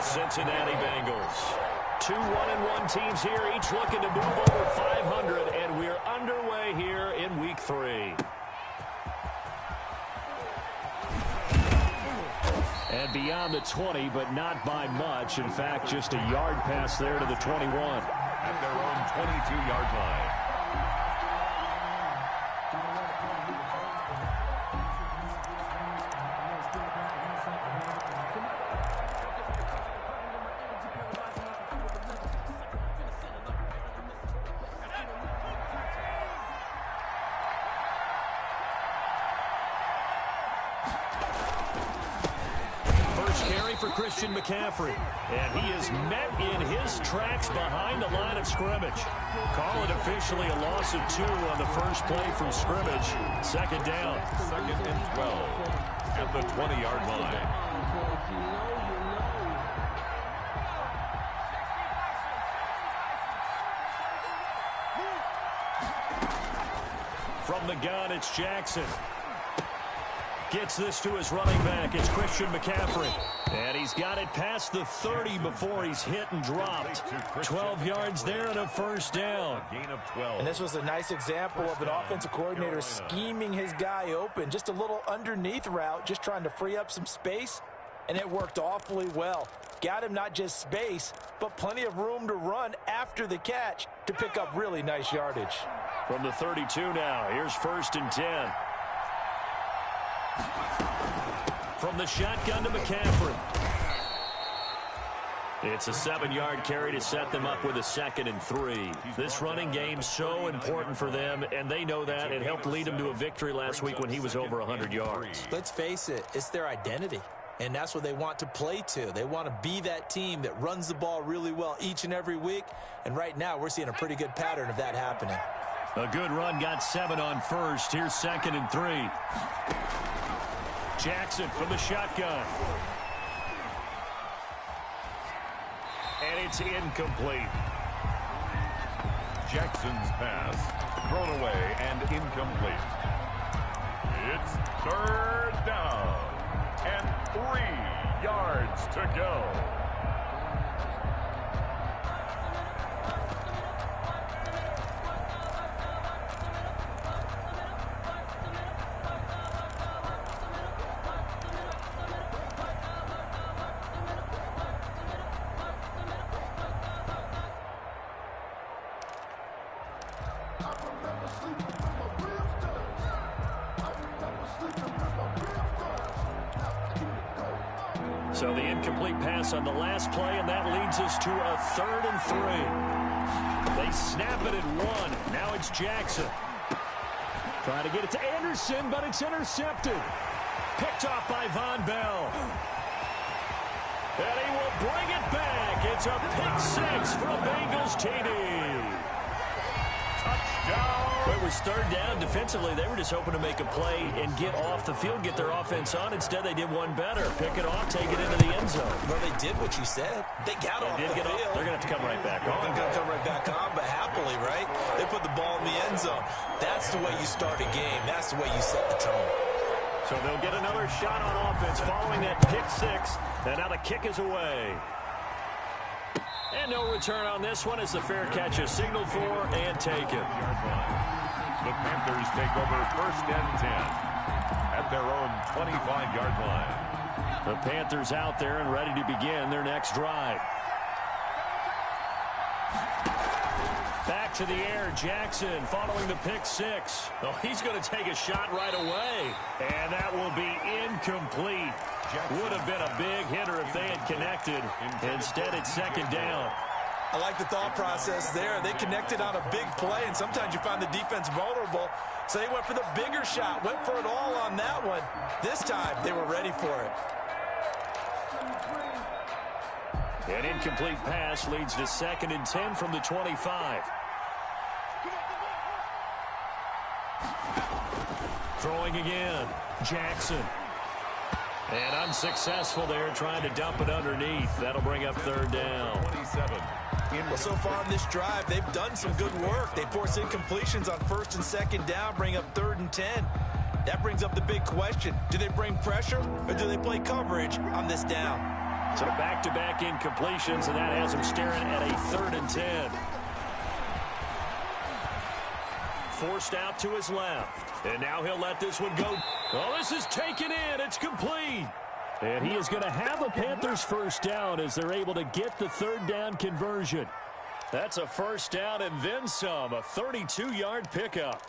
Cincinnati Bengals. 2-1-1 teams here, each looking to move over 500, and we're underway here in Week 3. And beyond the 20, but not by much. In fact, just a yard pass there to the 21. At their own 22-yard line. McCaffrey, and he is met in his tracks behind the line of scrimmage. Call it officially a loss of 2 on the first play from scrimmage. Second down. 2nd and 12 at the 20-yard line. From the gun, it's Jackson. Gets this to his running back. It's Christian McCaffrey. And he's got it past the 30 before he's hit and dropped. 12 yards there and a first down. A gain of 12. And this was a nice example of an offensive coordinator scheming his guy open. Just a little underneath route, just trying to free up some space. And it worked awfully well. Got him not just space, but plenty of room to run after the catch to pick up really nice yardage. From the 32 now, here's 1st and 10. From the shotgun to McCaffrey. It's a 7-yard carry to set them up with a 2nd and 3. This running game so important for them, and they know that. It helped lead them to a victory last week when he was over 100 yards. Let's face it, it's their identity, and that's what they want to play to. They want to be that team that runs the ball really well each and every week, and right now we're seeing a pretty good pattern of that happening. A good run, got 7 on first. Here's 2nd and 3. Jackson from the shotgun. And it's incomplete. Jackson's pass thrown away and incomplete. It's 3rd down and 3 yards to go. So the incomplete pass on the last play, and that leads us to a 3rd and 3. They snap it at 1. Now it's Jackson. Trying to get it to Anderson, but it's intercepted. Picked off by Von Bell. And he will bring it back. It's a pick 6 for a Bengals TD. Touchdown. It was 3rd down. Defensively, they were just hoping to make a play and get off the field, get their offense on. Instead, they did one better. Pick it off, take it into the end zone. Well, they did what you said. They got off the field. They're going to have to come right back on. They're going to come right back on, but happily, right? They put the ball in the end zone. That's the way you start a game. That's the way you set the tone. So they'll get another shot on offense following that pick 6. And now the kick is away. And no return on this one as the fair catch is signaled for and taken. The Panthers take over 1st and 10 at their own 25-yard line. The Panthers out there and ready to begin their next drive. Back to the air, Jackson following the pick 6. Oh, he's going to take a shot right away. And that will be incomplete. Would have been a big hitter if they had connected. Instead, it's 2nd down. I like the thought process there. They connected on a big play, and sometimes you find the defense vulnerable. So they went for the bigger shot, went for it all on that one. This time, they were ready for it. An incomplete pass leads to 2nd and 10 from the 25. Throwing again, Jackson. And unsuccessful there, trying to dump it underneath. That'll bring up 3rd down. 27. Well, so far on this drive, they've done some good work. They force incompletions on 1st and 2nd down, bring up 3rd and 10. That brings up the big question. Do they bring pressure or do they play coverage on this down? So back-to-back incompletions, and that has him staring at a 3rd and 10. Forced out to his left. And now he'll let this one go. Oh, this is taken in. It's complete. And he is going to have a Panthers first down as they're able to get the 3rd down conversion. That's a first down and then some, a 32-yard pickup.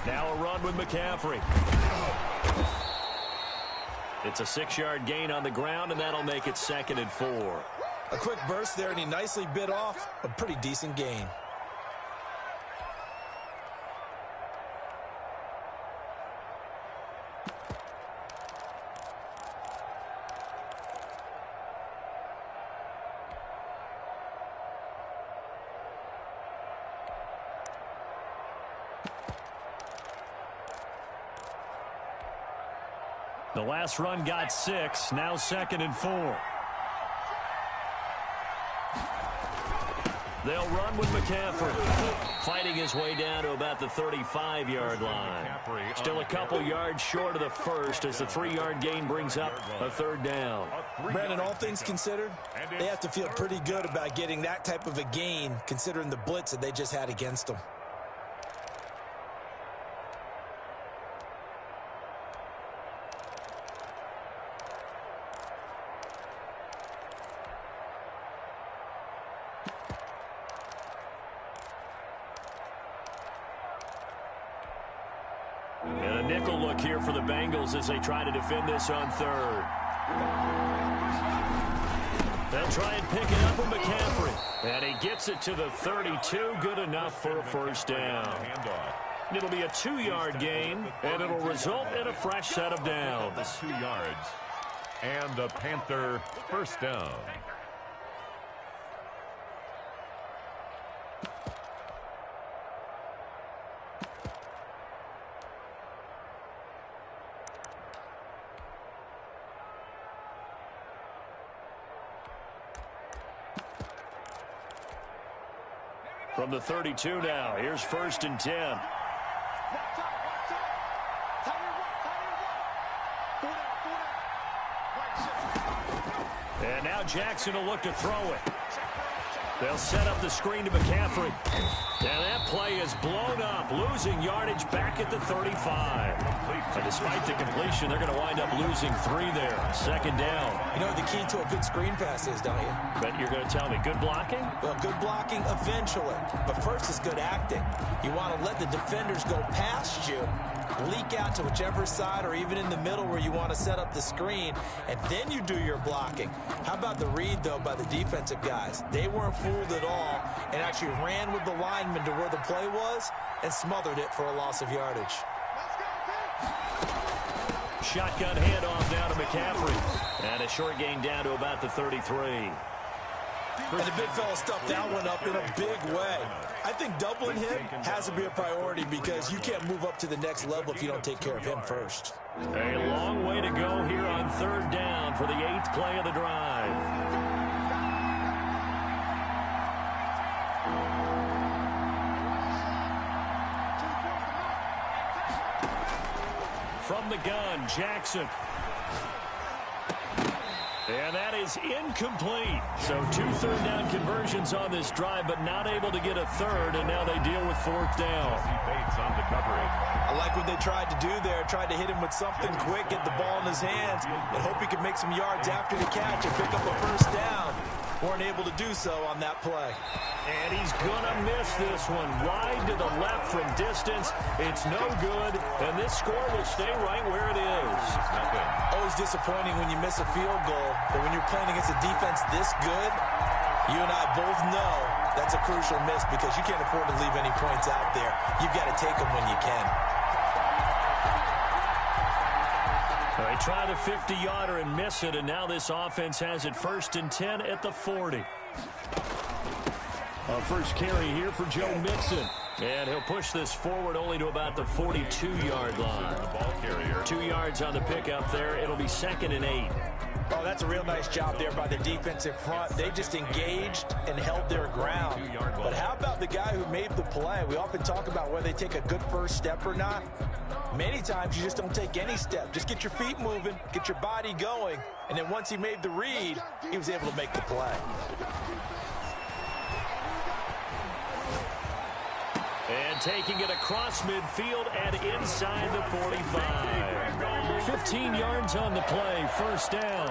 Now a run with McCaffrey. It's a 6-yard gain on the ground, and that'll make it 2nd and 4. A quick burst there, and he nicely bit off a pretty decent gain. The last run got 6, now 2nd and 4. They'll run with McCaffrey, fighting his way down to about the 35-yard line. Still a couple yards short of the first as the 3-yard gain brings up a 3rd down. Brandon, all things considered, they have to feel pretty good about getting that type of a gain considering the blitz that they just had against them. And a nickel look here for the Bengals as they try to defend this on 3rd. They'll try and pick it up with McCaffrey. And he gets it to the 32. Good enough for a first down. It'll be a 2-yard gain, and it'll result in a fresh set of downs. 2 yards. And a Panther first down. From the 32 now, here's 1st and 10. And now Jackson will look to throw it. They'll set up the screen to McCaffrey. And that play is blown up, losing yardage back at the 35. And despite the completion, they're going to wind up losing 3 there. 2nd down. You know what the key to a good screen pass is, don't you? But you're going to tell me, good blocking? Well, good blocking eventually. But first is good acting. You want to let the defenders go past you, leak out to whichever side or even in the middle where you want to set up the screen, and then you do your blocking. How about the read, though, by the defensive guys? They weren't fooled at all and actually ran with the lineman to where the play was and smothered it for a loss of yardage. Shotgun handoff down to McCaffrey. And a short gain down to about the 33. And the big fella stuffed that one up in a big way. I think doubling him has to be a priority because you can't move up to the next level if you don't take care of him first. A long way to go here on 3rd down for the 8th play of the drive. From the gun, Jackson. And that is incomplete. So 2 3rd down conversions on this drive, but not able to get a 3rd, and now they deal with 4th down. Bates on the coverage. I like what they tried to do there. Tried to hit him with something quick, get the ball in his hands, and hope he could make some yards after the catch and pick up a first down. Weren't able to do so on that play. And he's going to miss this one. Wide to the left from distance. It's no good, and this score will stay right where it is. Always disappointing when you miss a field goal, but when you're playing against a defense this good, you and I both know that's a crucial miss because you can't afford to leave any points out there. You've got to take them when you can. They try the 50-yarder and miss it, and now this offense has it 1st and 10 at the 40. A first carry here for Joe Mixon. And he'll push this forward only to about the 42-yard line. The ball carrier. 2 yards on the pickup there. It'll be 2nd and 8. Oh, that's a real nice job there by the defensive front. They just engaged and held their ground. But how about the guy who made the play? We often talk about whether they take a good first step or not. Many times you just don't take any step. Just get your feet moving, get your body going, and then once he made the read, he was able to make the play. And taking it across midfield and inside the 45. 15 yards on the play, first down.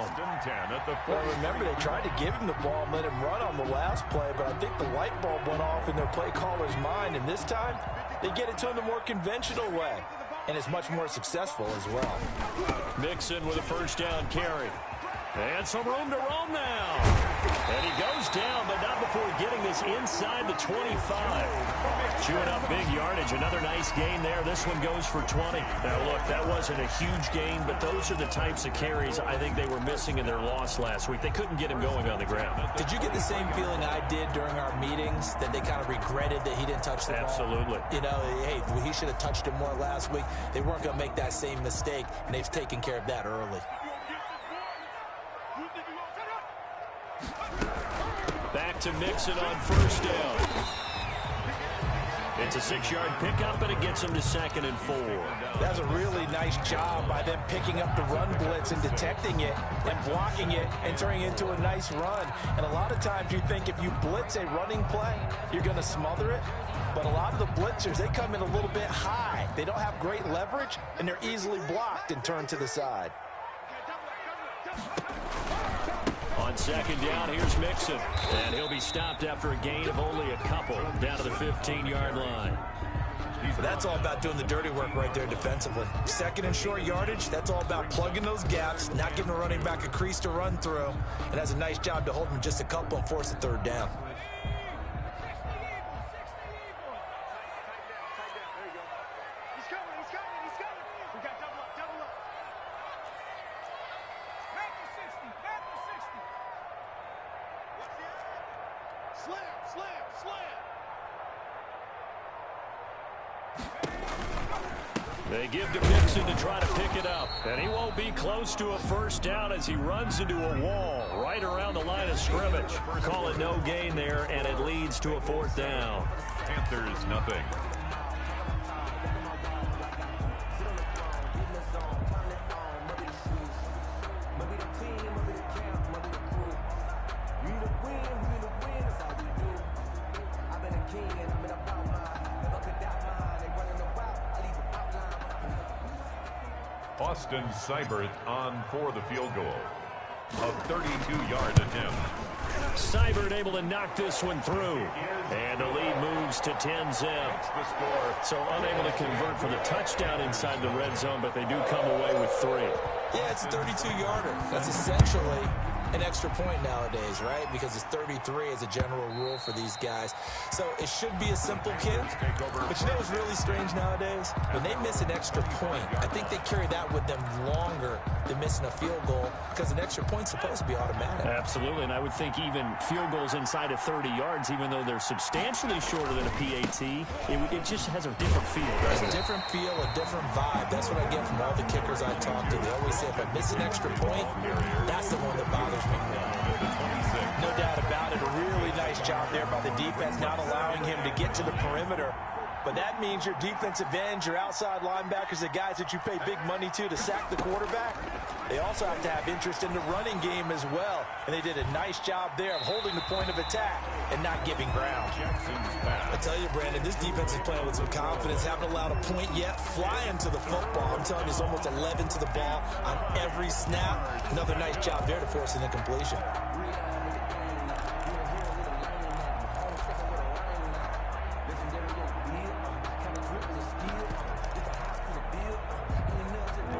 Well, remember, they tried to give him the ball and let him run on the last play, but I think the light bulb went off in their play caller's mind, and this time they get it to him the more conventional way, and it's much more successful as well. Mixon with a first down carry. And some room to roam now. And he goes down, but not before getting this inside the 25. Chewing up big yardage. Another nice gain there. This one goes for 20. Now, look, that wasn't a huge gain, but those are the types of carries I think they were missing in their loss last week. They couldn't get him going on the ground. Did you get the same feeling I did during our meetings, that they kind of regretted that he didn't touch the ball? Absolutely. You know, hey, he should have touched him more last week. They weren't going to make that same mistake, and they've taken care of that early. Back to Mixon on first down. It's a 6-yard pickup, and it gets him to 2nd and 4. That's a really nice job by them picking up the run blitz and detecting it and blocking it and turning it into a nice run. And a lot of times you think if you blitz a running play, you're going to smother it. But a lot of the blitzers, they come in a little bit high. They don't have great leverage, and they're easily blocked and turned to the side. On 2nd down, here's Mixon. And he'll be stopped after a gain of only a couple down to the 15-yard line. So that's all about doing the dirty work right there defensively. 2nd and short yardage, that's all about plugging those gaps, not giving a running back a crease to run through. And has a nice job to hold him just a couple and force a 3rd down. They give to Mixon to try to pick it up. And he won't be close to a first down as he runs into a wall right around the line of scrimmage. Call it no gain there, and it leads to a 4th down. Panthers, nothing. Austin Seibert on for the field goal. A 32-yard attempt. Seibert able to knock this one through. And the lead moves to 10-zip. So unable to convert for the touchdown inside the red zone, but they do come away with 3. Yeah, it's a 32-yarder. That's essentially an extra point nowadays, right? Because it's 33 as a general rule for these guys. So it should be a simple kick. But you know what's really strange nowadays? When they miss an extra point, I think they carry that with them longer than missing a field goal, because an extra point's supposed to be automatic. Absolutely, and I would think even field goals inside of 30 yards, even though they're substantially shorter than a PAT, it just has a different feel. There's a different feel, a different vibe. That's what I get from all the kickers I talk to. They always say, if I miss an extra point, that's the one that bothers me more. No doubt about it. A really nice job there by the defense, not allowing him to get to the perimeter. But that means your defensive ends, your outside linebackers, the guys that you pay big money to sack the quarterback, they also have to have interest in the running game as well. And they did a nice job there of holding the point of attack and not giving ground. I tell you, Brandon, this defense is playing with some confidence. Haven't allowed a point yet. Flying to the football. I'm telling you, it's almost 11 to the ball on every snap. Another nice job there to force an incompletion.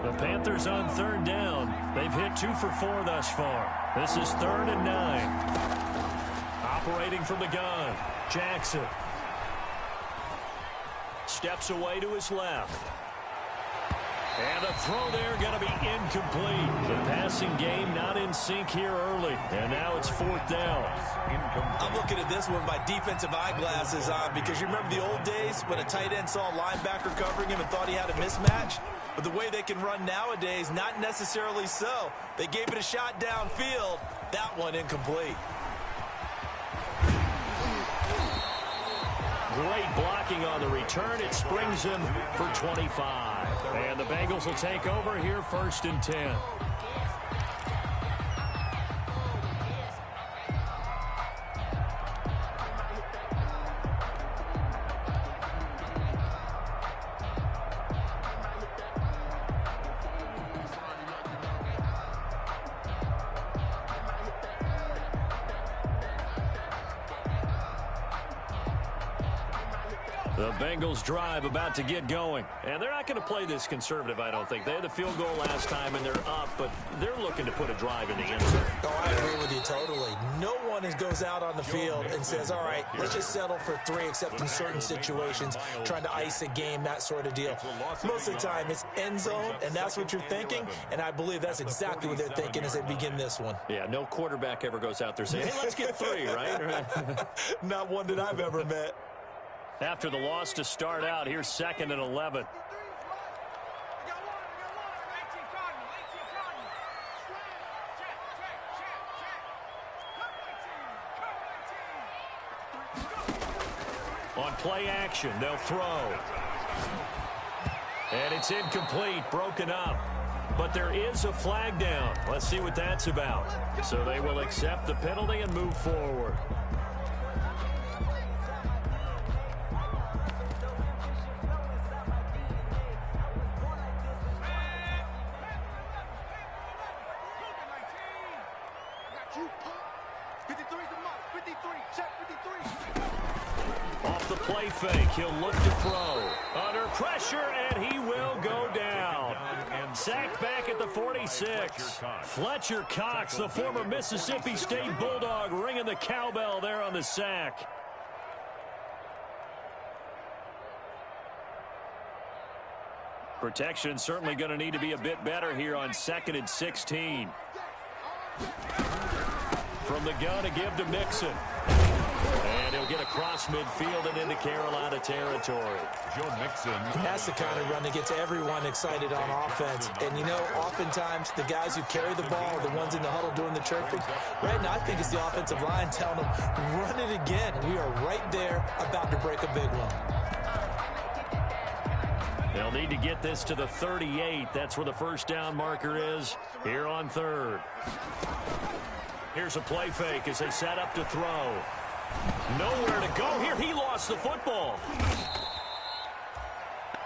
The Panthers on 3rd down. They've hit 2 for 4 thus far. This is 3rd and 9. Operating from the gun, Jackson. Steps away to his left. And the throw there going to be incomplete. The passing game not in sync here early. And now it's 4th down. I'm looking at this one with my defensive eyeglasses on, because you remember the old days when a tight end saw a linebacker covering him and thought he had a mismatch? But the way they can run nowadays, not necessarily so. They gave it a shot downfield. That one incomplete. Great blocking on the return. It springs him for 25. And the Bengals will take over here 1st and 10. The Bengals drive about to get going. And they're not going to play this conservative, I don't think. They had the field goal last time, and they're up, but they're looking to put a drive in the end zone. Oh, I agree with you totally. No one goes out on the field and says, all right, let's just settle for 3, except in certain situations, trying to ice a game, that sort of deal. Most of the time, it's end zone, and that's what you're thinking, and I believe that's exactly what they're thinking as they begin this one. Yeah, no quarterback ever goes out there saying, hey, let's get 3, right? Not one that I've ever met. After the loss to start out, here's 2nd and 11. On play action, they'll throw. And it's incomplete, broken up. But there is a flag down. Let's see what that's about. So they will accept the penalty and move forward. Off the play fake, he'll look to throw. Under pressure, and he will go down. Sacked back at the 46. Fletcher Cox, the former Mississippi State Bulldog, ringing the cowbell there on the sack. Protection certainly going to need to be a bit better here on 2nd and 16. From the gun, a give to Mixon. And he'll get across midfield and into Carolina territory. Joe Mixon. That's the kind of run that gets everyone excited on offense. And, you know, oftentimes the guys who carry the ball are the ones in the huddle doing the chirping. Right now, I think it's the offensive line telling them, run it again. We are right there about to break a big one. They'll need to get this to the 38. That's where the first down marker is here on 3rd. Here's a play fake as they set up to throw. Nowhere to go here. He lost the football.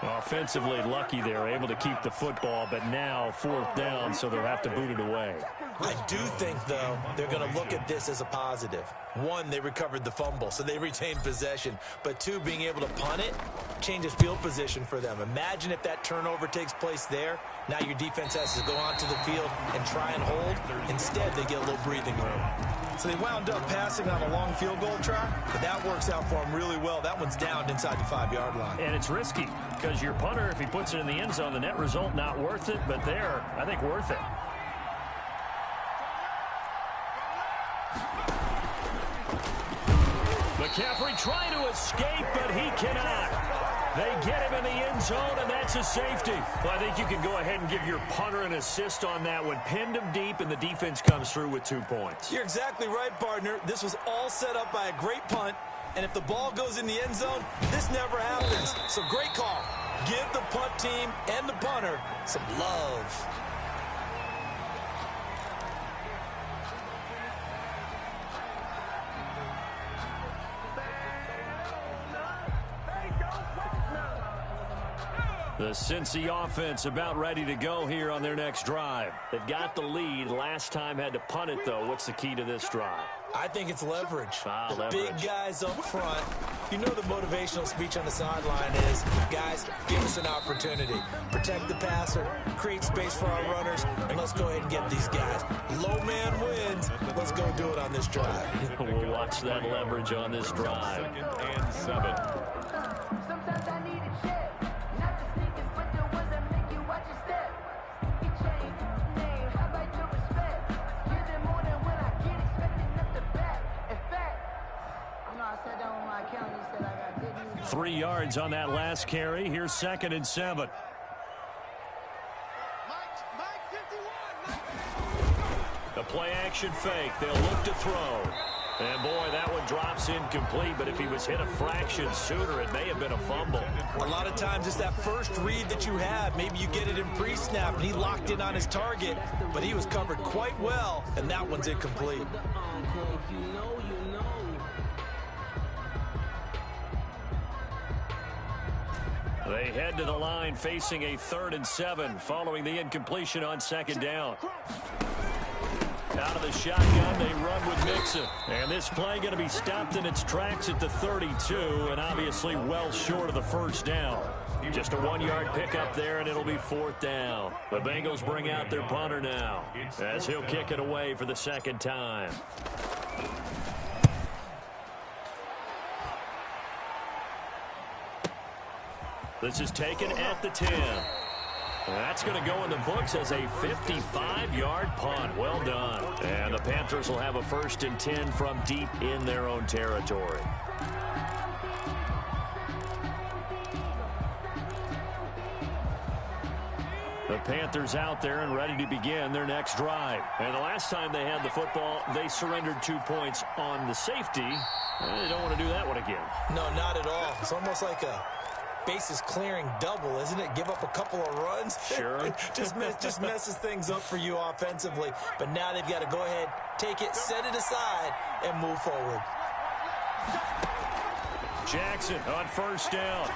Offensively lucky they're able to keep the football, but now 4th down, so they'll have to boot it away. I do think, though, they're going to look at this as a positive. 1, they recovered the fumble, so they retained possession. But 2, being able to punt it changes field position for them. Imagine if that turnover takes place there. Now your defense has to go onto the field and try and hold. Instead, they get a little breathing room. So they wound up passing on a long field goal try, but that works out for them really well. That one's down inside the 5-yard line. And it's risky because your punter, if he puts it in the end zone, the net result not worth it, but there, I think worth it. McCaffrey trying to escape, but he cannot. They get him in the end zone, and that's a safety. Well, I think you can go ahead and give your punter an assist on that one. Pinned him deep, and the defense comes through with 2 points. You're exactly right, partner. This was all set up by a great punt, and if the ball goes in the end zone, this never happens. So great call. Give the punt team and the punter some love. The Cincy offense about ready to go here on their next drive. They've got the lead. Last time had to punt it, though. What's the key to this drive? I think it's leverage. The leverage. Big guys up front. You know the motivational speech on the sideline is, guys, give us an opportunity. Protect the passer, create space for our runners, and let's go ahead and get these guys. Low man wins. Let's go do it on this drive. We'll watch that leverage on this drive. 2nd and 7. Sometimes I need a check. Not the sneakers, but the ones that make you watch your step. You change name, how about your respect? Give them more than when I get expecting up the back. In fact, you know, I sat down with my accountant, he said I got good news. 3 yards on that last carry. Here's 2nd and 7. play-action fake. They'll look to throw. And, boy, that one drops incomplete, but if he was hit a fraction sooner, it may have been a fumble. A lot of times it's that first read that you have. Maybe you get it in pre-snap, and he locked in on his target, but he was covered quite well, and that one's incomplete. They head to the line facing a 3rd and 7 following the incompletion on 2nd down. Out of the shotgun, they run with Mixon. And this play going to be stopped in its tracks at the 32, and obviously well short of the 1st down. Just a 1-yard pickup there, and it'll be 4th down. The Bengals bring out their punter now, as he'll kick it away for the 2nd time. This is taken at the 10. That's going to go in the books as a 55-yard punt. Well done. And the Panthers will have a 1st and 10 from deep in their own territory. The Panthers out there and ready to begin their next drive. And the last time they had the football, they surrendered 2 points on the safety. They don't want to do that one again. No, not at all. It's almost like a bases clearing double, isn't it? Give up a couple of runs. Sure. just messes things up for you offensively. But now they've got to go ahead, take it, set it aside, and move forward. Jackson on 1st down.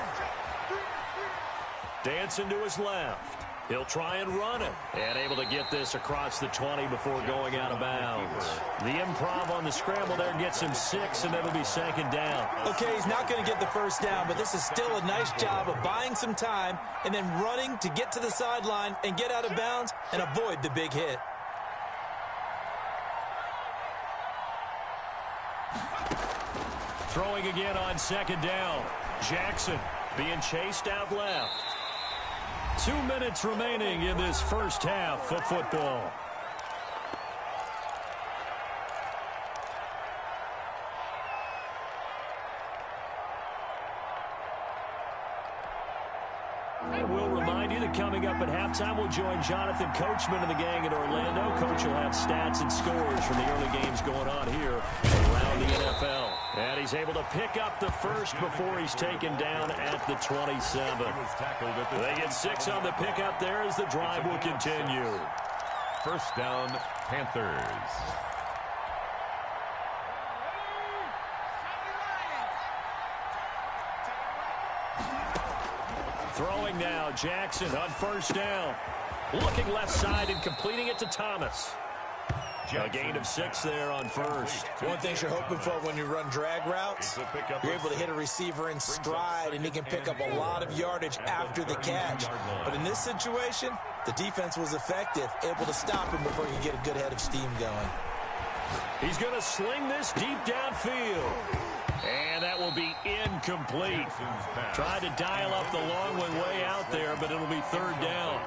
Dancing to his left. He'll try and run it. And able to get this across the 20 before going out of bounds. The improv on the scramble there gets him 6, and it'll be 2nd down. Okay, he's not going to get the 1st down, but this is still a nice job of buying some time and then running to get to the sideline and get out of bounds and avoid the big hit. Throwing again on 2nd down. Jackson being chased out left. 2 minutes remaining in this first half of football. And we'll remind you that coming up at halftime, we'll join Jonathan Coachman and the gang in Orlando. Coach will have stats and scores from the early games going on here around the NFL. And he's able to pick up the 1st before he's taken down at the 27. They get 6 on the pickup there as the drive will continue. 1st down, Panthers. Throwing now, Jackson on 1st down. Looking left side and completing it to Thomas. A gain of 6 there on 1st. One thing you're hoping for when you run drag routes, you're able to hit a receiver in stride, and he can pick up a lot of yardage after the catch. But in this situation, the defense was effective, able to stop him before he could get a good head of steam going. He's going to sling this deep downfield. And that will be incomplete. Tried to dial up the long one way out there, but it'll be 3rd down.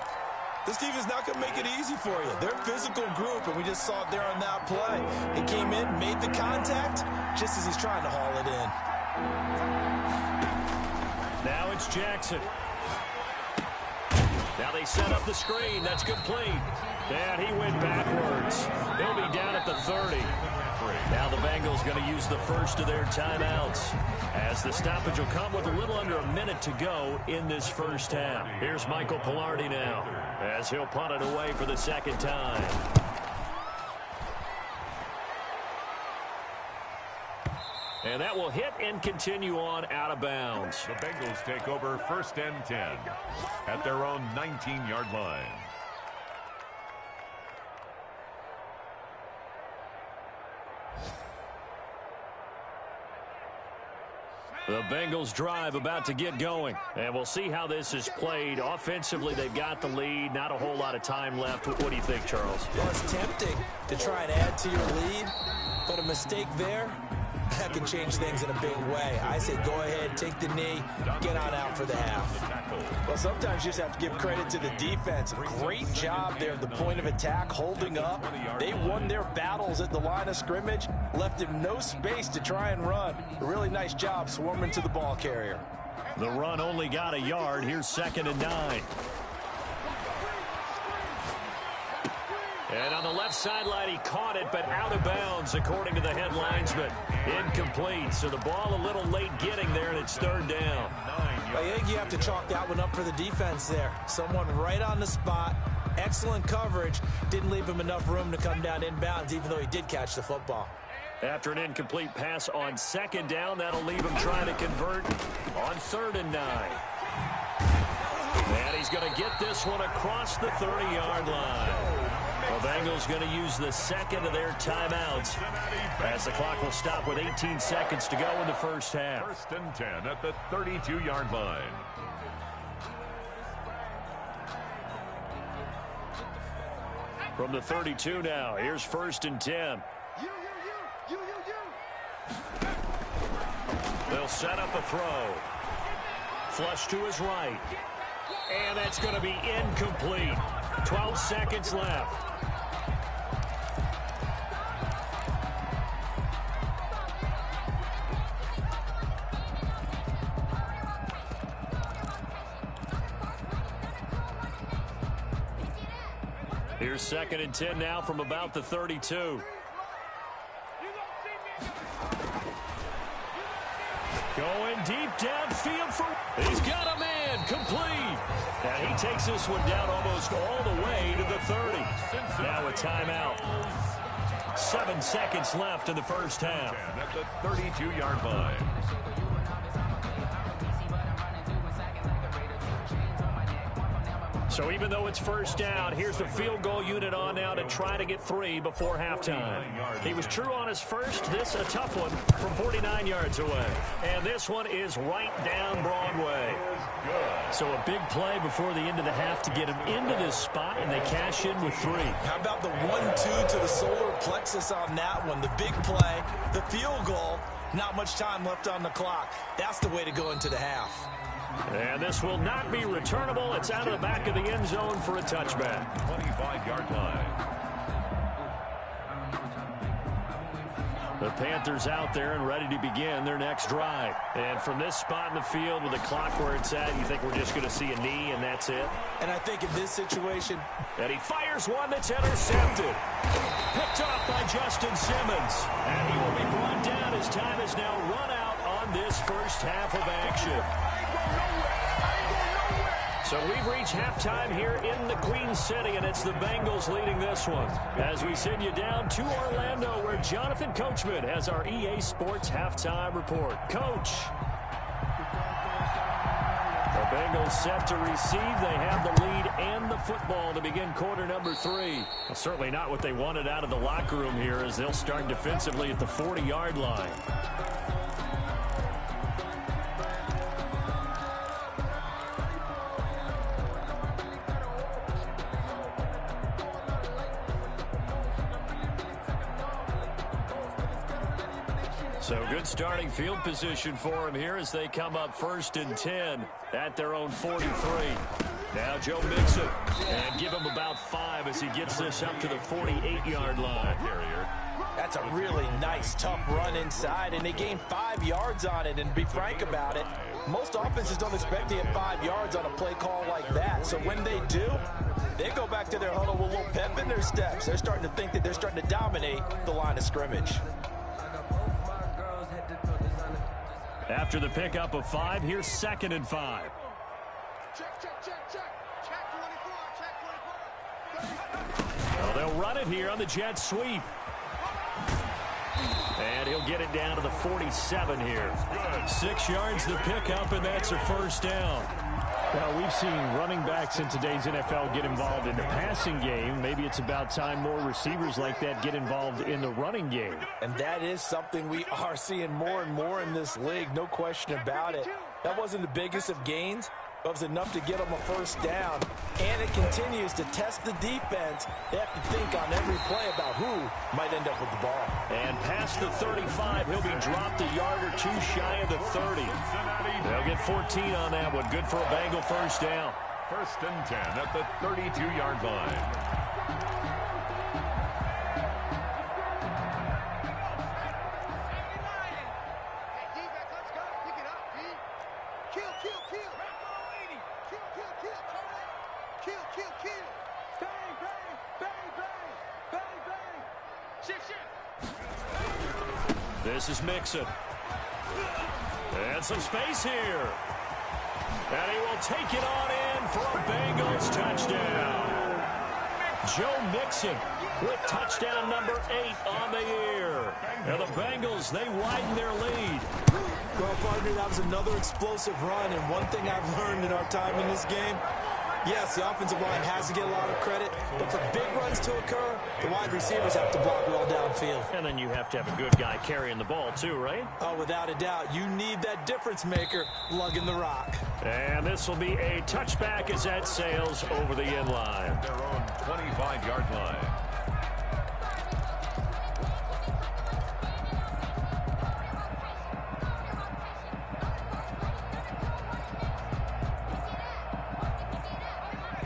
This defense not going to make it easy for you. They're a physical group, and we just saw it there on that play. He came in, made the contact, just as he's trying to haul it in. Now it's Jackson. Now they set up the screen. That's complete. And he went backwards. He'll be down at the 30. Now the Bengals going to use the 1st of their timeouts, as the stoppage will come with a little under a minute to go in this first half. Here's Michael Pilardi now, as he'll punt it away for the 2nd time. And that will hit and continue on out of bounds. The Bengals take over 1st and 10 at their own 19-yard line. The Bengals drive about to get going, and we'll see how this is played. Offensively, they've got the lead. Not a whole lot of time left. What do you think, Charles? Well, it's tempting to try and add to your lead, but a mistake there, that can change things in a big way. I say go ahead, take the knee, get on out for the half. Well, sometimes you just have to give credit to the defense. Great job there at the point of attack, holding up. They won their battles at the line of scrimmage, left him no space to try and run. A really nice job swarming to the ball carrier. The run only got a yard. Here's 2nd and 9. And on the left sideline, he caught it, but out of bounds, according to the head linesman. Incomplete, so the ball a little late getting there, and it's third down. I think you have to chalk that one up for the defense there. Someone right on the spot, excellent coverage, didn't leave him enough room to come down inbounds, even though he did catch the football. After an incomplete pass on second down, that'll leave him trying to convert on 3rd and 9. And he's going to get this one across the 30-yard line. The Bengals going to use the second of their timeouts as the clock will stop with 18 seconds to go in the first half. 1st and 10 at the 32-yard line. From the 32 now, here's 1st and 10. They'll set up a throw. Flush to his right. And that's going to be incomplete. 12 seconds left. Here's 2nd and 10 now from about the 32. Going deep downfield for... He's got a man, complete. And he takes this one down almost all the way to the 30. Now a timeout. 7 seconds left in the first half. At the 32-yard line. So even though it's first down, here's the field goal unit on now to try to get 3 before halftime. He was true on his first. This a tough one from 49 yards away. And this one is right down Broadway. So a big play before the end of the half to get him into this spot, and they cash in with 3. How about the 1-2 to the solar plexus on that one? The big play, the field goal, not much time left on the clock. That's the way to go into the half. And this will not be returnable. It's out of the back of the end zone for a touchback. 25-yard line. The Panthers out there and ready to begin their next drive. And from this spot in the field with the clock where it's at, you think we're just going to see a knee and that's it? And I think in this situation... And he fires one that's intercepted. Picked off by Justin Simmons. And he will be brought down as time is now run out on this first half of action. So we've reached halftime here in the Queen City, and it's the Bengals leading this one. As we send you down to Orlando, where Jonathan Coachman has our EA Sports halftime report. Coach. The Bengals set to receive. They have the lead and the football to begin quarter number 3. Well, certainly not what they wanted out of the locker room here as they'll start defensively at the 40-yard line. So good starting field position for him here as they come up 1st and 10 at their own 43. Now Joe Mixon, and give him about 5 as he gets this up to the 48-yard line. That's a really nice, tough run inside, and they gained 5 yards on it. And to be frank about it, most offenses don't expect to get 5 yards on a play call like that. So when they do, they go back to their huddle with a little pep in their steps. They're starting to think that they're starting to dominate the line of scrimmage. After the pickup of 5, here's 2nd and 5. Well, they'll run it here on the jet sweep. And he'll get it down to the 47 here. 6 yards the pickup, and that's a first down. Well, we've seen running backs in today's NFL get involved in the passing game. Maybe it's about time more receivers like that get involved in the running game. And that is something we are seeing more and more in this league, no question about it. That wasn't the biggest of gains, but it was enough to get them a first down. And it continues to test the defense. They have to think on every play about who might end up with the ball. And past the 35, he'll be dropped a yard or 2 shy of the 30. They'll get 14 on that one. Good for a Bengal first down. 1st and 10 at the 32-yard line. This is Mixon. And some space here. And he will take it on in for a Bengals touchdown. Joe Mixon with touchdown number 8 on the year. And the Bengals, they widen their lead. Well, partner, that was another explosive run, and one thing I've learned in our time in this game, yes, the offensive line has to get a lot of credit, but for big runs to occur, the wide receivers have to block well downfield. And then you have to have a good guy carrying the ball too, right? Oh, without a doubt. You need that difference maker lugging the rock. And this will be a touchback as that sails over the end line. Their own 25-yard line.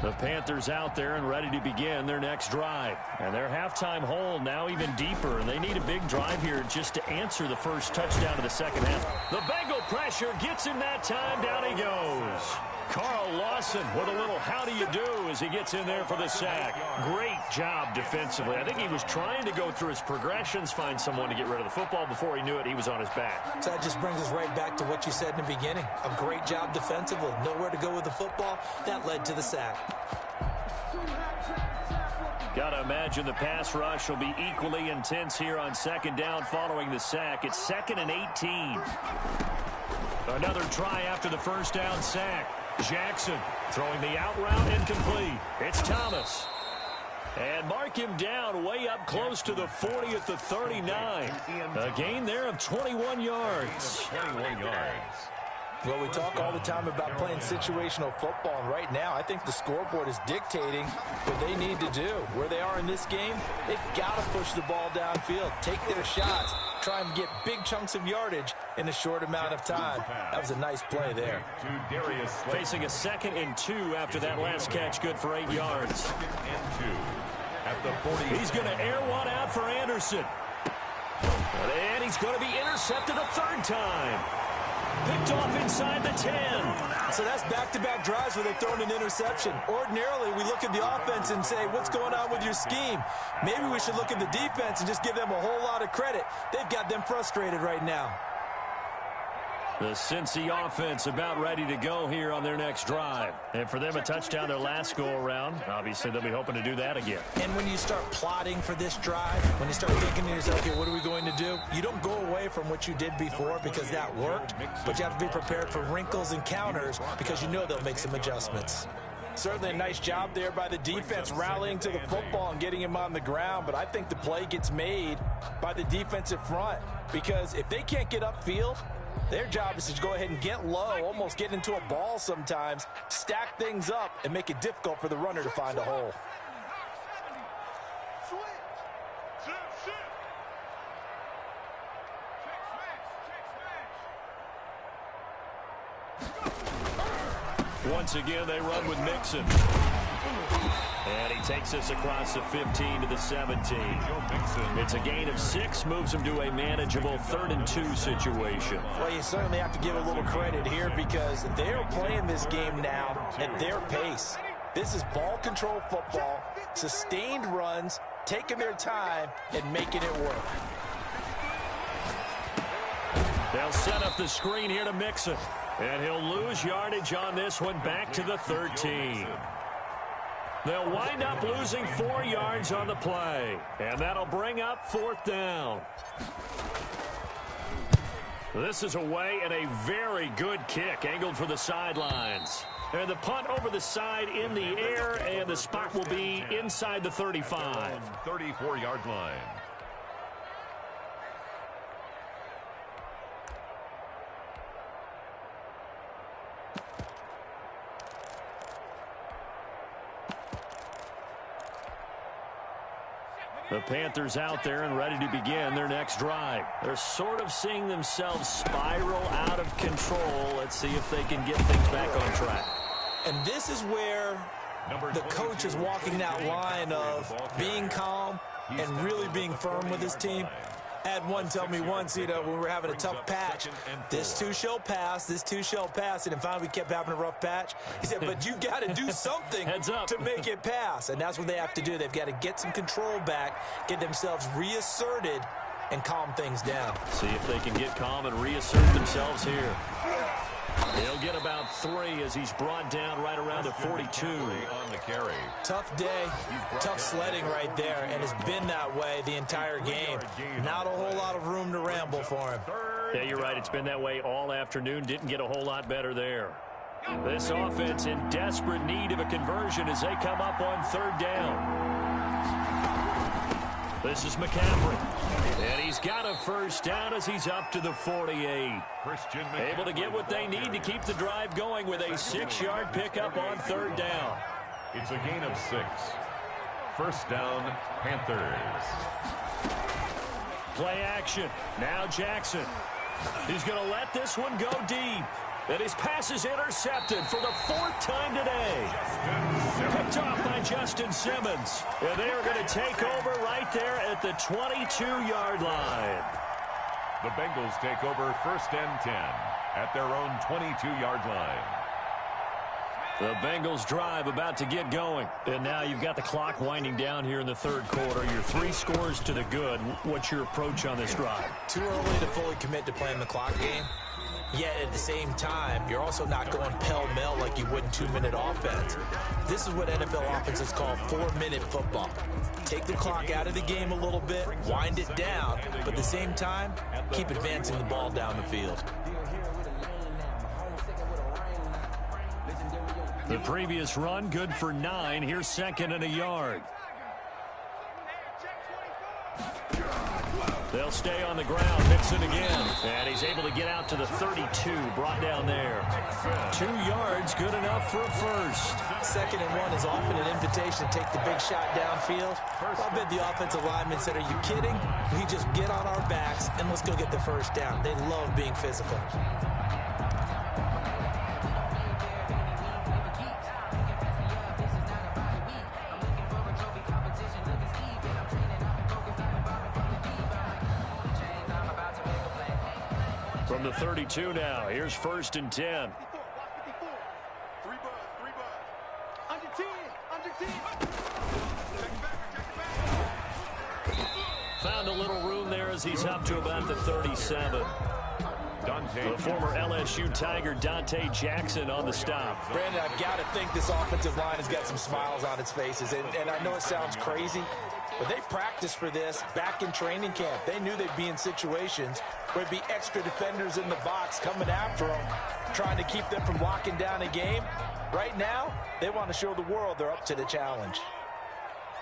The Panthers out there and ready to begin their next drive. And their halftime hole now even deeper, and they need a big drive here just to answer the first touchdown of the second half. The Bengal pressure gets him that time. Down he goes. Carl Lawson with a little how do you do as he gets in there for the sack. Great job defensively. I think he was trying to go through his progressions, find someone to get rid of the football. Before he knew it, he was on his back. So that just brings us right back to what you said in the beginning. A great job defensively. Nowhere to go with the football. That led to the sack. Got to imagine the pass rush will be equally intense here on second down following the sack. It's 2nd and 18. Another try after the first down sack. Jackson throwing the out route incomplete. It's Thomas. And mark him down way up close to the 40 at the 39. A gain there of 21 yards. 21 yards. Well, we talk all the time about playing situational football, and right now I think the scoreboard is dictating what they need to do. Where they are in this game, they've got to push the ball downfield, take their shots, try and get big chunks of yardage in a short amount of time. That was a nice play there. Facing a 2nd and 2 after that last catch, good for 8 yards. 2nd and 2 at the 40. He's going to air one out for Anderson. And he's going to be intercepted a 3rd time. Picked off inside the 10. So that's back-to-back drives where they've thrown an interception. Ordinarily, we look at the offense and say, what's going on with your scheme? Maybe we should look at the defense and just give them a whole lot of credit. They've got them frustrated right now. The Cincy offense about ready to go here on their next drive. And for them, a touchdown their last go-around. Obviously, they'll be hoping to do that again. And when you start plotting for this drive, when you start thinking to yourself, okay, what are we going to do? You don't go away from what you did before because that worked, but you have to be prepared for wrinkles and counters because you know they'll make some adjustments. Certainly a nice job there by the defense rallying to the football and getting him on the ground, but I think the play gets made by the defensive front because if they can't get upfield, their job is to go ahead and get low, almost get into a ball sometimes, stack things up, and make it difficult for the runner to find a hole. Once again, they run with Mixon. And he takes us across the 15 to the 17. It's a gain of 6, moves him to a manageable 3rd and 2 situation. Well, you certainly have to give a little credit here because they're playing this game now at their pace. This is ball control football, sustained runs, taking their time and making it work. They'll set up the screen here to Mixon. And he'll lose yardage on this one back to the 13. They'll wind up losing 4 yards on the play. And that'll bring up 4th down. This is away and a very good kick angled for the sidelines. And the punt over the side in the air, and the spot will be inside the 35. 34-yard line. The Panthers out there and ready to begin their next drive. They're sort of seeing themselves spiral out of control. Let's see if they can get things back on track. And this is where the coach is walking that line of being calm and really being firm with his team. Had one tell me once, when we were having a tough patch, this too shall pass, this too shall pass, and then finally we kept having a rough patch. He said, but you got to do something to make it pass, and that's what they have to do. They've got to get some control back, get themselves reasserted, and calm things down. See if they can get calm and reassert themselves here. He'll get about 3 as he's brought down right around the 42. On the carry. Tough day, tough sledding right there, and it's been that way the entire game. Not a whole lot of room to ramble for him. Yeah, you're right. It's been that way all afternoon. Didn't get a whole lot better there. This offense in desperate need of a conversion as they come up on 3rd down. This is McCaffrey. And he's got a 1st down as he's up to the 48. Able to get what they need to keep the drive going with a 6-yard pickup on 3rd down. It's a gain of 6. 1st down, Panthers. Play action. Now Jackson. He's going to let this one go deep. And his pass is intercepted for the 4th time today. Picked off by Justin Simmons. And they are going to take over right there at the 22-yard line. The Bengals take over 1st and 10 at their own 22-yard line. The Bengals drive about to get going. And now you've got the clock winding down here in the 3rd quarter. You're 3 scores to the good. What's your approach on this drive? Too early to fully commit to playing the clock game. Yet at the same time, you're also not going pell-mell like you would in 2-minute offense. This is what NFL offenses call 4-minute football. Take the clock out of the game a little bit, wind it down, but at the same time, keep advancing the ball down the field. The previous run, good for 9. Here's 2nd and a yard. They'll stay on the ground. Mixon again. And he's able to get out to the 32. Brought down there. 2 yards, good enough for a 1st. 2nd and 1 is often an invitation to take the big shot downfield. I bet the offensive linemen said, are you kidding? We just get on our backs and let's go get the 1st down. They love being physical. From the 32 now, here's 1st and 10. Found a little room there as he's up to about the 37. The former LSU Tiger, Dante Jackson, on the stop. Brandon, I've got to think this offensive line has got some smiles on its faces. And I know it sounds crazy, but they practiced for this back in training camp. They knew they'd be in situations where there'd be extra defenders in the box coming after them, trying to keep them from locking down a game. Right now, they want to show the world they're up to the challenge.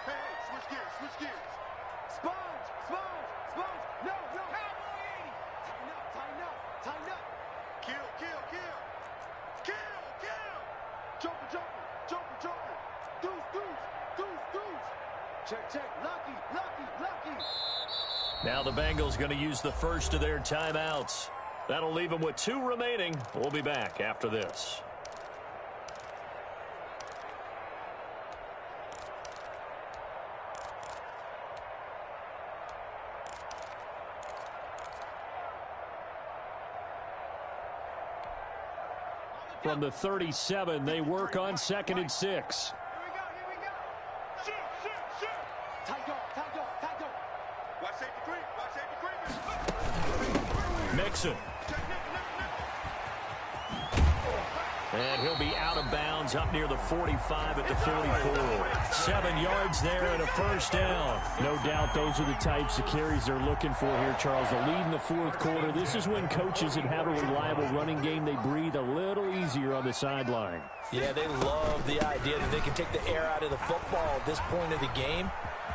Hey, switch gears, switch gears. Sponge, sponge, sponge. No, no. Tighten up, tighten up, tighten up. Kill, kill, kill. Kill, kill. Joker, joker, joker, joker. Deuce, deuce, deuce, deuce. Check, check. Lucky, lucky, lucky. Now the Bengals going to use the 1st of their timeouts. That'll leave them with 2 remaining. We'll be back after this. From the 37, they work on 2nd and 6. Here we go. Shoot, shoot, shoot. Tight go, tight go, tight go. Watch safety creep, watch safety creep. Mixon. And he'll be out of bounds up near the 45 at the 44. 7 yards there and a 1st down. No doubt those are the types of carries they're looking for here, Charles. The lead in the 4th quarter. This is when coaches that have a reliable running game, they breathe a little easier on the sideline. Yeah, they love the idea that they can take the air out of the football at this point of the game.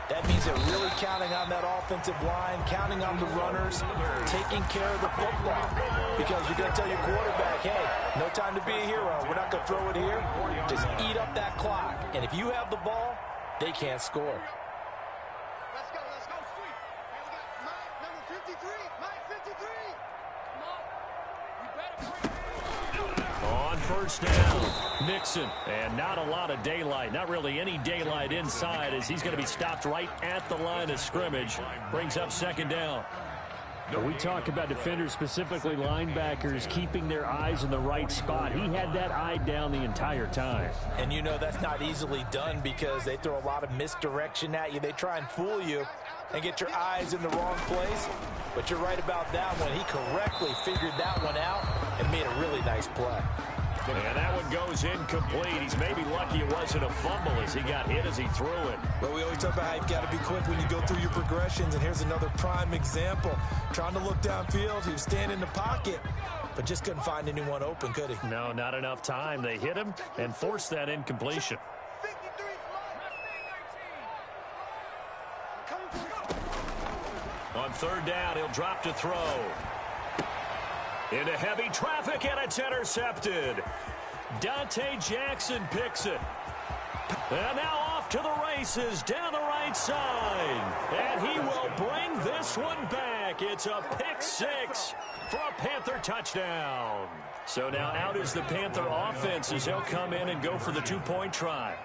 That means they're really counting on that offensive line, counting on the runners, taking care of the football. Because you're going to tell your quarterback, hey, no time to be a hero. We're not going to throw it here. Just eat up that clock. And if you have the ball, they can't score. Let's go, sweep. And we got Mike, number 53. Mike, 53. Come on. You better bring it. On 1st down, Mixon. And not a lot of daylight, not really any daylight inside as he's going to be stopped right at the line of scrimmage. Brings up 2nd down. We talk about defenders, specifically linebackers, keeping their eyes in the right spot. He had that eye down the entire time. And you know that's not easily done because they throw a lot of misdirection at you. They try and fool you and get your eyes in the wrong place. But you're right about that one. He correctly figured that one out and made a really nice play. And that one goes incomplete. He's maybe lucky it wasn't a fumble as he got hit as he threw it. But we always talk about how you've got to be quick when you go through your progressions, and here's another prime example. Trying to look downfield, he was standing in the pocket, but just couldn't find anyone open, could he? No, not enough time. They hit him and forced that incompletion. On third down, he'll drop to throw. Into heavy traffic, and it's intercepted. Dante Jackson picks it. And now off to the races down the right side. And he will bring this one back. It's a pick six for a Panther touchdown. So now out is the Panther offense as they'll come in and go for the two-point try.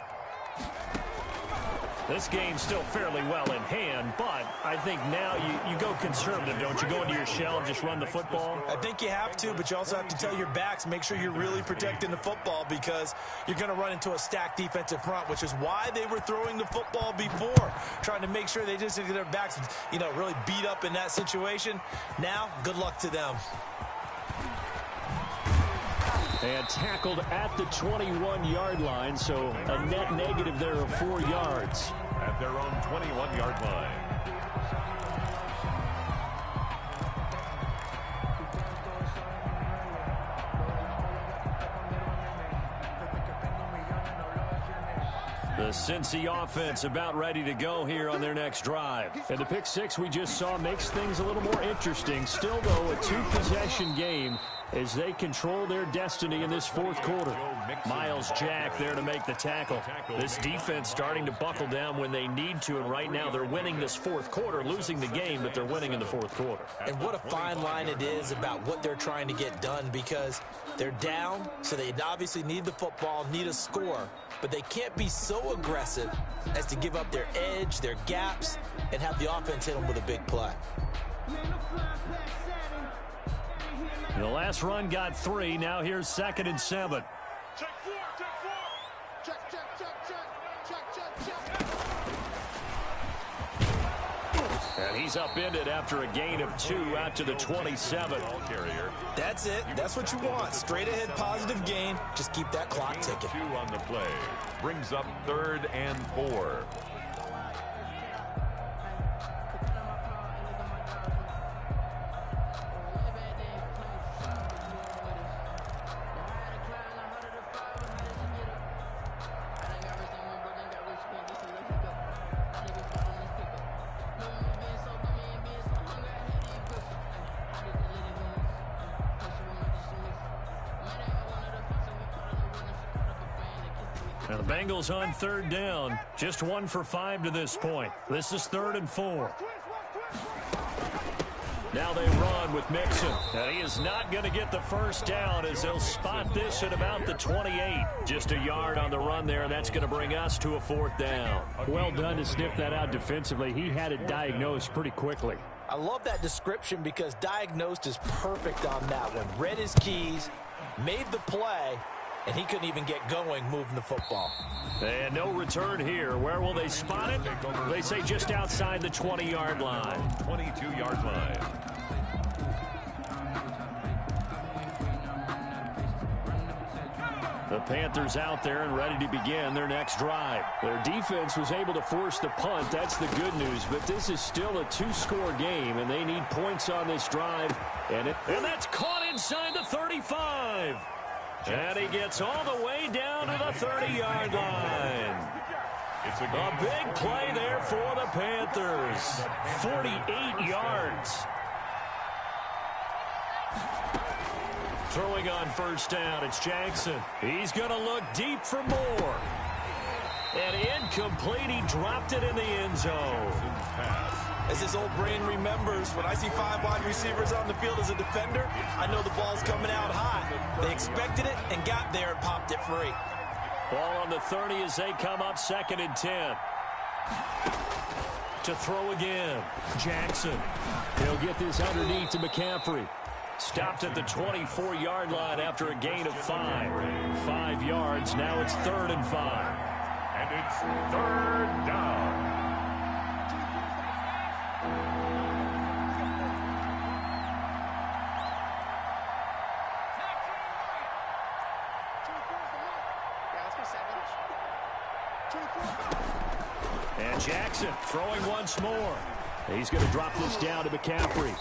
This game's still fairly well in hand, but I think now you go conservative, don't you? Go into your shell and just run the football? I think you have to, but you also have to tell your backs, make sure you're really protecting the football because you're going to run into a stacked defensive front, which is why they were throwing the football before, trying to make sure they just get their backs, really beat up in that situation. Now, good luck to them. And tackled at the 21-yard line, so a net negative there of 4 yards. At their own 21-yard line. The Cincy offense about ready to go here on their next drive. And the pick six we just saw makes things a little more interesting. Still, though, a two-possession game as they control their destiny in this fourth quarter. Miles Jack there to make the tackle. This defense starting to buckle down when they need to, and right now they're winning this fourth quarter, losing the game, but they're winning in the fourth quarter. And what a fine line it is about what they're trying to get done because they're down, so they obviously need the football, need a score, but they can't be so aggressive as to give up their edge, their gaps, and have the offense hit them with a big play. The last run got 3. Now here's 2nd and 7. Check 4, check 4. Check, check, check, check, check, check. And he's upended after a gain of 2 out to the 27. Ball carrier. That's it. That's what you want. Straight ahead, positive gain. Just keep that clock ticking. 2 on the play. Brings up 3rd and 4. Now the Bengals on 3rd down. Just 1 for 5 to this point. This is 3rd and 4. Now they run with Mixon. And he is not going to get the first down as they'll spot this at about the 28. Just a yard on the run there, and that's going to bring us to a 4th down. Well done to sniff that out defensively. He had it diagnosed pretty quickly. I love that description because diagnosed is perfect on that one. Read his keys, made the play, and he couldn't even get going moving the football. And no return here. Where will they spot it? They say just outside the 20-yard line. 22-yard line. The Panthers out there and ready to begin their next drive. Their defense was able to force the punt. That's the good news. But this is still a 2-score game, and they need points on this drive. And that's caught inside the 35. And he gets all the way down to the 30-yard line. It's A big play there for the Panthers. 48 yards. Throwing on 1st down, it's Jackson. He's going to look deep for more. And incomplete, he dropped it in the end zone. As his old brain remembers, when I see 5 wide receivers on the field as a defender, I know the ball's coming out high. They expected it and got there and popped it free. Ball on the 30 as they come up 2nd and 10. To throw again. Jackson. He'll get this underneath to McCaffrey. Stopped at the 24-yard line after a gain of 5. 5 yards. Now it's 3rd and 5. And it's 3rd down. And Jackson throwing once more. He's going to drop this down to McCaffrey.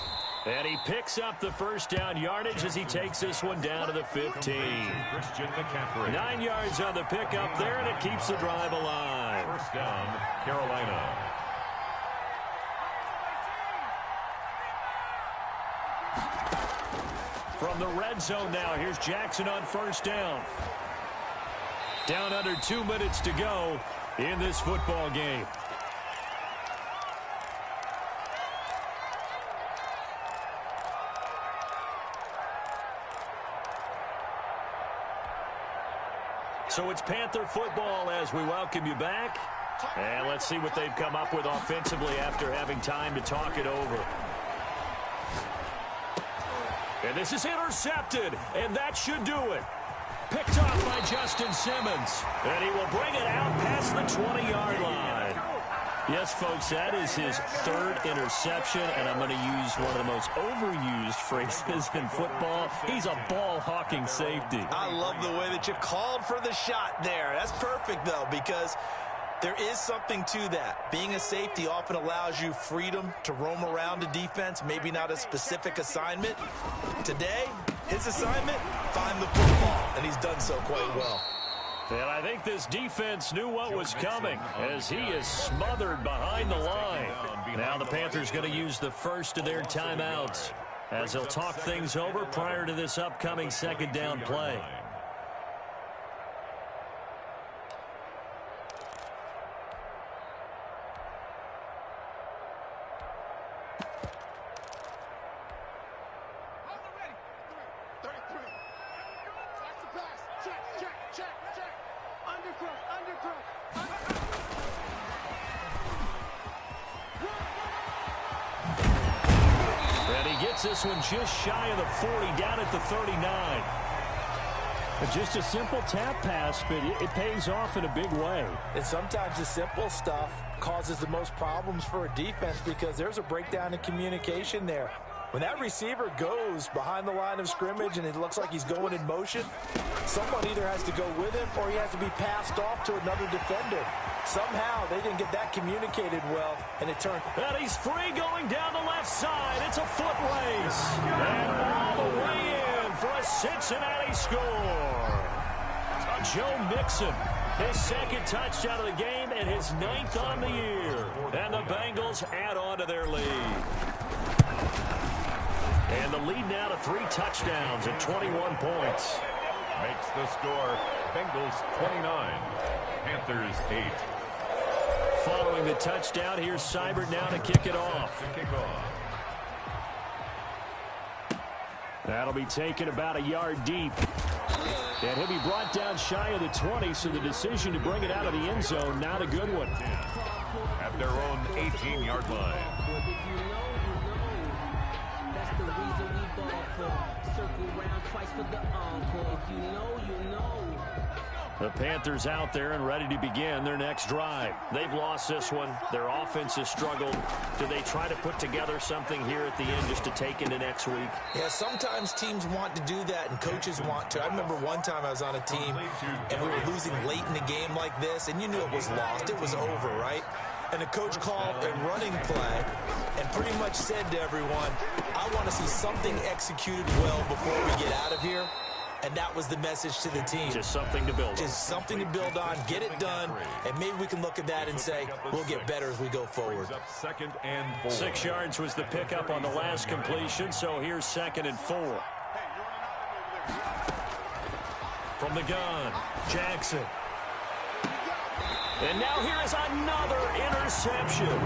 And he picks up the first down yardage as he takes this one down to the 15. 9 yards on the pickup there, and it keeps the drive alive. First down, Carolina. From the red zone now, here's Jackson on first down. Down under 2 minutes to go in this football game. So it's Panther football as we welcome you back. And let's see what they've come up with offensively after having time to talk it over. And this is intercepted, and that should do it. Picked off by Justin Simmons. And he will bring it out past the 20-yard line. Yes, folks, that is his 3rd interception, and I'm going to use one of the most overused phrases in football. He's a ball-hawking safety. I love the way that you called for the shot there. That's perfect, though, because there is something to that. Being a safety often allows you freedom to roam around a defense, maybe not a specific assignment. Today, his assignment, find the football, and he's done so quite well. And I think this defense knew what was coming as he is smothered behind the line. Now the Panthers going to use the first of their timeouts as they'll talk things over prior to this upcoming 2nd down play. This one just shy of the 40, down at the 39. Just a simple tap pass, but it pays off in a big way. And sometimes the simple stuff causes the most problems for a defense because there's a breakdown in communication there. When that receiver goes behind the line of scrimmage and it looks like he's going in motion, someone either has to go with him or he has to be passed off to another defender. Somehow they didn't get that communicated well, and it turned. And he's free going down the left side. It's a foot race. And all the way in for a Cincinnati score. Joe Mixon, his 2nd touchdown of the game and his 9th on the year. And the Bengals add on to their lead. And the lead now to 3 touchdowns at 21 points. Makes the score Bengals 29, Panthers 8. Following the touchdown, here's Seibert now to kick it off. That'll be taken about a yard deep. And he'll be brought down shy of the 20, so the decision to bring it out of the end zone, not a good one. At their own 18-yard line. That's the reason we ball for. Circle round twice for the encore. If you know, you know. The Panthers out there and ready to begin their next drive. They've lost this one. Their offense has struggled. Do they try to put together something here at the end just to take into next week? Yeah, sometimes teams want to do that and coaches want to. I remember one time I was on a team and we were losing late in the game like this, and you knew it was lost. It was over, right? And the coach called a running play and pretty much said to everyone, I want to see something executed well before we get out of here. And that was the message to the team. Just something to build on. Just something to build on, get it done, and maybe we can look at that and say, we'll get better as we go forward. 2nd and 4. 6 yards was the pickup on the last completion, so here's 2nd and 4. From the gun, Jackson. And now here is another interception.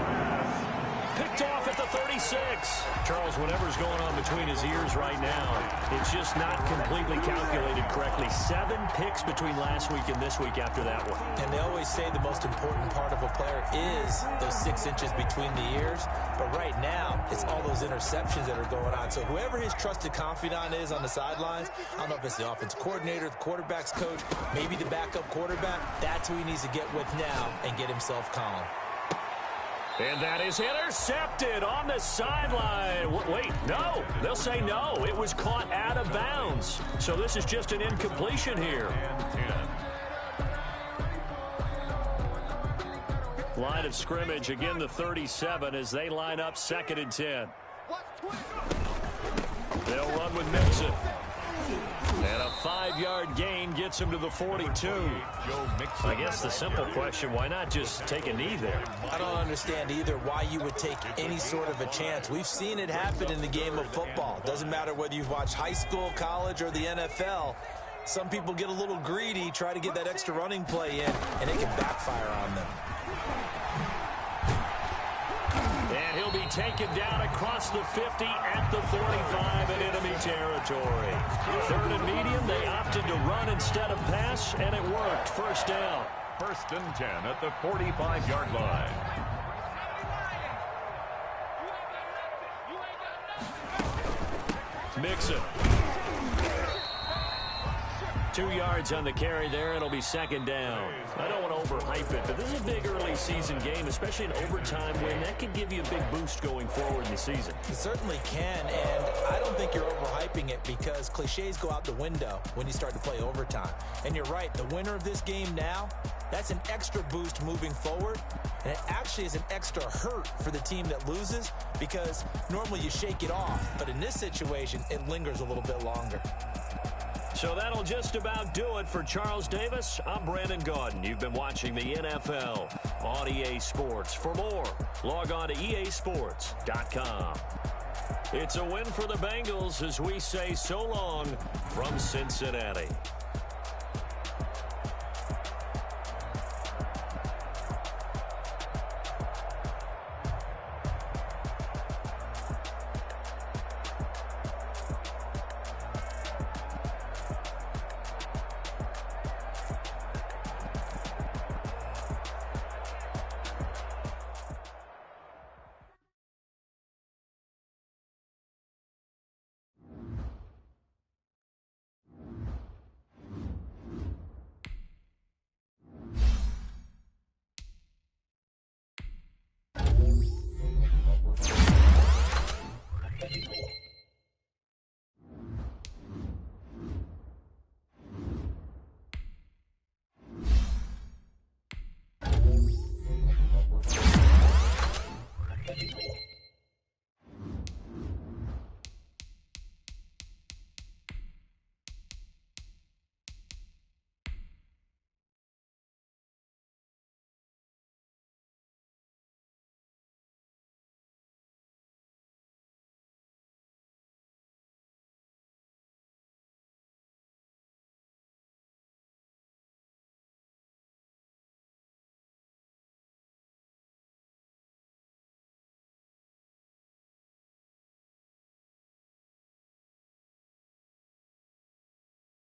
Picked off at the 36. Charles, whatever's going on between his ears right now, it's just not completely calculated correctly. 7 picks between last week and this week after that one. And they always say the most important part of a player is those 6 inches between the ears. But right now, it's all those interceptions that are going on. So whoever his trusted confidant is on the sidelines, I don't know if it's the offensive coordinator, the quarterback's coach, maybe the backup quarterback, that's who he needs to get with now and get himself calm. And that is intercepted on the sideline. Wait, no. They'll say no. It was caught out of bounds. So this is just an incompletion here. Line of scrimmage, again the 37 as they line up 2nd and 10. They'll run with Mixon. And a 5-yard gain gets him to the 42. I guess the simple question, why not just take a knee there? I don't understand either why you would take any sort of a chance. We've seen it happen in the game of football. Doesn't matter whether you've watched high school, college, or the NFL. Some people get a little greedy, try to get that extra running play in, and it can backfire on them. And he'll be taken down across the 50 at the 45 in enemy territory. 3rd and medium, they opted to run instead of pass, and it worked. First down. 1st and 10 at the 45-yard line. Mixon. 2 yards on the carry there. It'll be 2nd down. I don't want to overhype it, but this is a big early season game, especially an overtime win. That could give you a big boost going forward in the season. It certainly can, and I don't think you're overhyping it because cliches go out the window when you start to play overtime. And you're right, the winner of this game now, that's an extra boost moving forward, and it actually is an extra hurt for the team that loses because normally you shake it off, but in this situation, it lingers a little bit longer. So that'll just about do it for Charles Davis. I'm Brandon Gaudin. You've been watching the NFL on EA Sports. For more, log on to easports.com. It's a win for the Bengals as we say so long from Cincinnati.